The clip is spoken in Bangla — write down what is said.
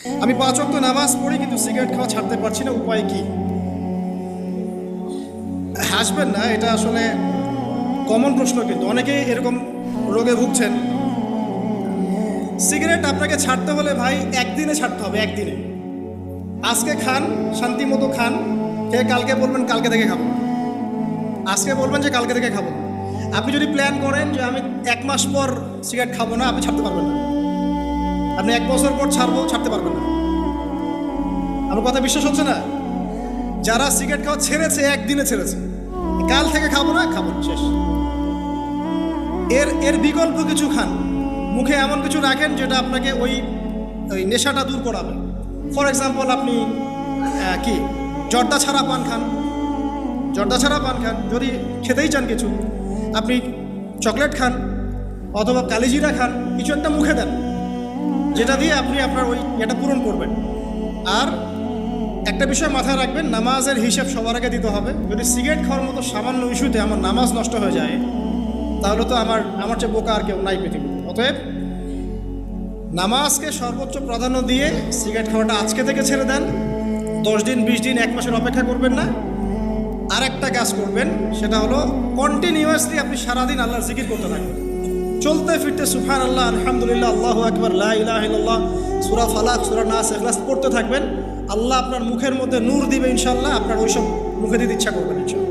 আমি 5 ওয়াক্ত নামাজ পড়ি কিন্তু সিগারেট খাওয়া ছাড়তে পারছি না, উপায় কি? হাসবেন না, এটা আসলে কমন প্রশ্ন, কিন্তু অনেকেই এরকম রোগে ভুগছেন। সিগারেট আপনাকে ছাড়তে হলে ভাই একদিনে ছাড়তে হবে, একদিনে। আজকে খান, শান্তি মতো খান, খেয়ে কালকে বলবেন কালকে থেকে খাবো, আজকে বলবেন যে কালকে থেকে খাবো। আপনি যদি প্ল্যান করেন যে আমি 1 মাস পর সিগারেট খাবো না, আপনি ছাড়তে পারবেন না। আপনি 1 বছর পর ছাড়তে পারবেন না। আমার কথা বিশ্বাস হচ্ছে না? যারা সিগারেট খাওয়া ছেড়েছে, একদিনে ছেড়েছে, কাল থেকে খাবো না, শেষ। এর বিকল্প কিছু খান, মুখে এমন কিছু রাখেন যেটা আপনাকে ওই নেশাটা দূর করাবে। ফর এক্সাম্পল, আপনি কি জর্দা ছাড়া পান খান, যদি খেতেই চান কিছু, আপনি চকলেট খান অথবা কালিজিরা খান, কিছু একটা মুখে দেন যেটা দিয়ে আপনি আপনার ওই এটা পূরণ করবেন। আর একটা বিষয় মাথায় রাখবেন, নামাজের হিসাব সবার আগে দিতে হবে। যদি সিগারেট খাওয়ার মতো সামান্য ইস্যুতে আমার নামাজ নষ্ট হয়ে যায়, তাহলে তো আমার চেয়ে বোকা আর কেউ নাই পৃথিবীতে। অতএব নামাজকে সর্বোচ্চ প্রাধান্য দিয়ে সিগারেট খাওয়াটা আজকে থেকে ছেড়ে দেন। 10 দিন, 20 দিন, 1 মাসের অপেক্ষা করবেন না। আর একটা কাজ করবেন, সেটা হলো কন্টিনিউয়াসলি আপনি সারাদিন আল্লাহর জিকির করতে থাকবেন। চলতে ফিরতে সুবহানাল্লাহ, আলহামদুলিল্লাহ, আল্লাহু আকবার, লা ইলাহা ইল্লাল্লাহ, সূরা ফালাক, সূরা নাস, ইখলাস পড়তে থাকবেন। আল্লাহ আপনার মুখের মধ্যে নূর দিবে ইনশাআল্লাহ। আপনার ওইসব মুখে দিতে ইচ্ছা করবেন ইনশাআল্লাহ।